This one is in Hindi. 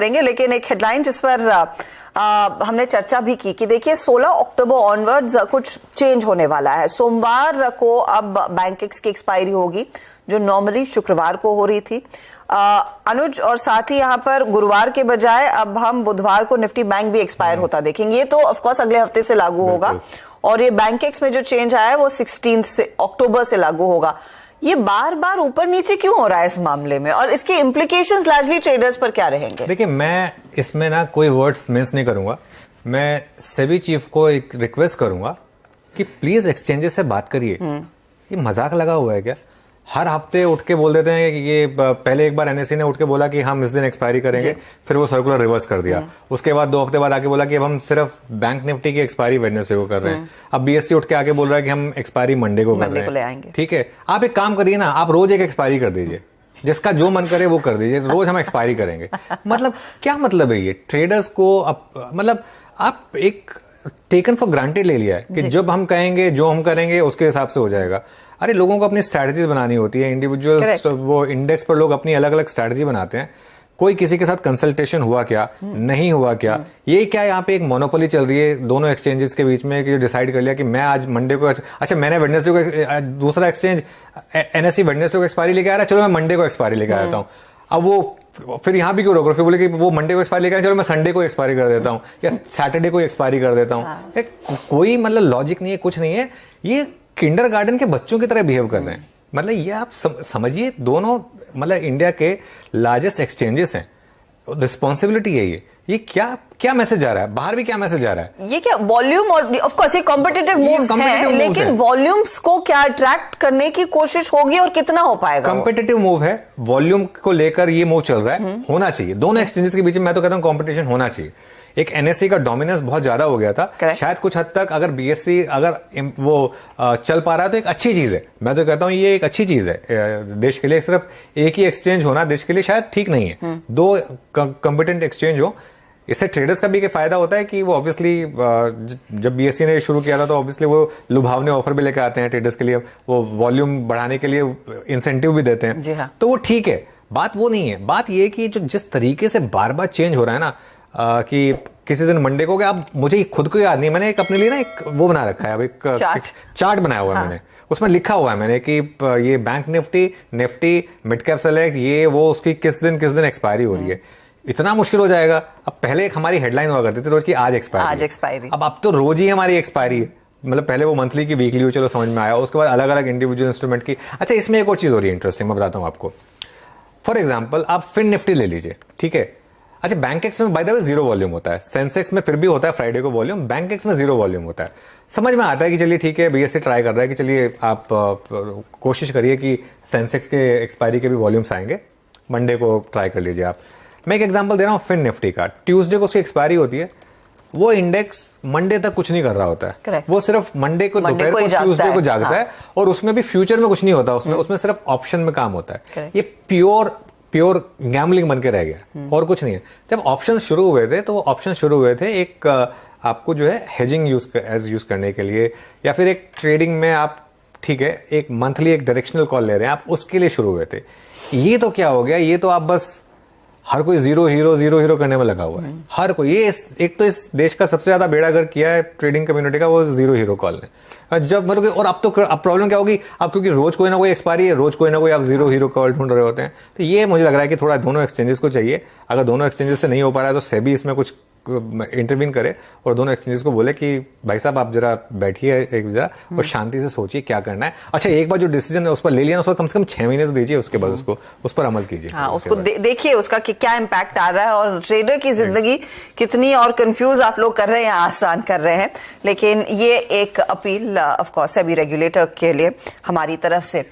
करेंगे, लेकिन एक हेडलाइन जिस पर हमने चर्चा भी की कि देखिए 16 अक्टूबर ऑनवर्ड्स कुछ चेंज होने वाला है। सोमवार को अब बैंकेक्स की एक्सपायरी होगी जो नॉर्मली शुक्रवार को हो रही थी अनुज, और साथ ही यहाँ पर गुरुवार के बजाय अब हम बुधवार को निफ्टी बैंक भी एक्सपायर होता देखेंगे। ये तो ऑफ कोर्स अगले हफ्ते से लागू होगा, और ये बैंकेक्स में जो चेंज आया है वो 16 अक्टूबर से लागू होगा। ये बार बार ऊपर नीचे क्यों हो रहा है इस मामले में, और इसके इम्प्लीकेशंस लार्जली ट्रेडर्स पर क्या रहेंगे? देखिए, मैं इसमें ना कोई वर्ड्स मिस नहीं करूंगा। मैं सेबी चीफ को एक रिक्वेस्ट करूंगा कि प्लीज एक्सचेंजेस से बात करिए। ये मजाक लगा हुआ है क्या? हर हफ्ते उठ के बोल देते हैं कि ये पहले एक बार एनएसई ने उठ के बोला कि हम इस दिन एक्सपायरी करेंगे, फिर वो सर्कुलर रिवर्स कर दिया। उसके बाद 2 हफ्ते बाद आके बोला कि अब हम सिर्फ बैंक निफ्टी की एक्सपायरी वेडनेसडे को कर रहे हैं। अब बीएससी उठ के आके बोल रहा है कि हम एक्सपायरी मंडे को कर रहे हैं। ठीक है, आप एक काम करिए ना, आप रोज एक एक्सपायरी कर दीजिए, जिसका जो मन करे वो कर दीजिए, रोज हम एक्सपायरी करेंगे। मतलब क्या मतलब है ये? ट्रेडर्स को मतलब आप एक टेकन फॉर ग्रांटेड ले लिया है कि जब हम कहेंगे जो हम करेंगे उसके हिसाब से हो जाएगा। अरे लोगों को अपनी स्ट्रैटेजीज बनानी होती है, इंडिविजुअल्स वो इंडेक्स पर लोग अपनी अलग अलग स्ट्रैटेजी बनाते हैं। कोई किसी के साथ कंसल्टेशन हुआ क्या, नहीं हुआ क्या? ये क्या यहाँ पे एक मोनोपोली चल रही है दोनों एक्सचेंजेस के बीच में कि डिसाइड कर लिया कि मैं आज मंडे को, अच्छा मैंने वेडनेसडे को, दूसरा एक्सचेंज एनएसई वेडनेसडे को एक्सपायरी लेके आ रहा है, चलो मैं मंडे को एक्सपायरी लेके आ जाता हूँ। अब वो फिर यहाँ भी क्यों रोक रहे? फिर बोले कि वो मंडे को एक्सपायरी लेके आए, चलो मैं संडे को एक्सपायरी कर देता हूँ या सैटरडे को एक्सपायरी कर देता हूँ। कोई मतलब लॉजिक नहीं है, कुछ नहीं है। ये किंडरगार्टन के बच्चों की तरह बिहेव कर रहे हैं। मतलब ये आप समझिए, दोनों मतलब इंडिया के लार्जेस्ट एक्सचेंजेस हैं, रिस्पॉन्सिबिलिटी है ये क्या मैसेज आ रहा है? बाहर भी क्या मैसेज आ रहा है? ये क्या वॉल्यूम, और ऑफ कोर्स ये कॉम्पिटिटिव मूव्स हैं, लेकिन वॉल्यूम्स को क्या अट्रैक्ट करने की कोशिश होगी और कितना हो पाएगा? कॉम्पिटिटिव मूव है, वॉल्यूम को लेकर ये मूव चल रहा है। होना चाहिए दोनों एक्सचेंजेस के बीच में, मैं तो कहता हूं कॉम्पिटिशन होना चाहिए। एक एनएसई का डोमिनेंस बहुत ज्यादा हो गया था, शायद कुछ हद तक अगर बीएससी अगर वो चल पा रहा है तो एक अच्छी चीज है। मैं तो कहता हूं ये एक अच्छी चीज है देश के लिए। सिर्फ एक ही एक्सचेंज होना देश के लिए शायद ठीक नहीं है, 2 कॉम्पिटेंट एक्सचेंज हो। इससे ट्रेडर्स का भी फायदा होता है कि वो ऑब्वियसली जब बीएससी ने शुरू किया था तो ऑब्वियसली वो लुभावने ऑफर भी लेकर आते हैं ट्रेडर्स के लिए, वो वॉल्यूम बढ़ाने के लिए इंसेंटिव भी देते हैं। हाँ। तो वो ठीक है, बात वो नहीं है। बात ये कि जो जिस तरीके से बार बार चेंज हो रहा है ना, कि किसी दिन मंडे को, अब मुझे खुद को याद नहीं, मैंने एक अपने लिए ना एक वो बना रखा है, अब एक चार्ट बनाया हुआ है। मैंने उसमें लिखा हुआ है मैंने कि ये bank Nifty mid cap select, ये वो उसकी किस दिन एक्सपायरी हो रही है। इतना मुश्किल हो जाएगा। अब पहले एक हमारी हेडलाइन हुआ करती थी रोज की आज एक्सपायरी, अब तो रोज ही हमारी एक्सपायरी है। मतलब पहले वो मंथली की, वीकली हो, चलो समझ में आया। उसके बाद अलग अलग इंडिविजुअल इंस्ट्रूमेंट की। अच्छा, इसमें एक और चीज हो रही है इंटरेस्टिंग, मैं बताता हूं आपको। फॉर एग्जाम्पल आप फिन निफ्टी ले लीजिए, ठीक है। अच्छा, बैंकेक्स में बाय द वे 0 वॉल्यूम होता है, सेंसेक्स में फिर भी होता है फ्राइडे को वॉल्यूम, बैंकेक्स में 0 वॉल्यूम होता है। समझ में आता है कि चलिए ठीक है, बीएससी ट्राई कर रहा है कि चलिए आप कोशिश करिए कि सेंसेक्स के एक्सपायरी के भी वॉल्यूम्स आएंगे, मंडे को ट्राई कर लीजिए आप। मैं एक एग्जांपल दे रहा हूँ फिन निफ्टी का। ट्यूसडे को उसकी एक्सपायरी होती है, वो इंडेक्स मंडे तक कुछ नहीं कर रहा होता है। वो सिर्फ मंडे को दोपहर को ट्यूसडे को जागता है, और उसमें भी फ्यूचर में कुछ नहीं होता, उसमें सिर्फ ऑप्शन में काम होता है। ये प्योर गैम्बलिंग बन के रह गया और कुछ नहीं है। जब ऑप्शन शुरू हुए थे तो वो ऑप्शन शुरू हुए थे एक आपको जो है हेजिंग यूज करने के लिए, या फिर एक ट्रेडिंग में आप ठीक है एक मंथली एक डायरेक्शनल कॉल ले रहे हैं आप, उसके लिए शुरू हुए थे। ये तो क्या हो गया, ये तो आप बस हर कोई जीरो हीरो करने में लगा हुआ है। हर कोई, ये एक तो इस देश का सबसे ज्यादा बेड़ा गर्क किया है ट्रेडिंग कम्युनिटी का, वो जीरो हीरो कॉल ने। जब मतलब, और अब प्रॉब्लम क्या होगी, अब क्योंकि रोज कोई ना कोई एक्सपायरी है, रोज कोई ना कोई आप जीरो हीरो कॉल ढूंढ रहे होते हैं। तो ये मुझे लग रहा है कि थोड़ा दोनों एक्सचेंजेस को चाहिए। अगर दोनों एक्सचेंजेस से नहीं हो पा रहा है तो सेबी इसमें कुछ इंटरवीन करे और दोनों एक्सचेंजेस को बोले कि भाई साहब आप जरा बैठिए एक जरा और शांति से सोचिए क्या करना है। अच्छा, एक बार जो डिसीजन है उस पर ले लिया, उसको कम से कम 6 महीने तो दीजिए, उसके बाद उसको उस पर अमल कीजिए। हाँ, उसको देखिए उसका कि क्या इम्पैक्ट आ रहा है, और ट्रेडर की जिंदगी कितनी और कंफ्यूज आप लोग कर रहे हैं या आसान कर रहे हैं। लेकिन ये एक appeal of course SEBI regulator के लिए हमारी तरफ से।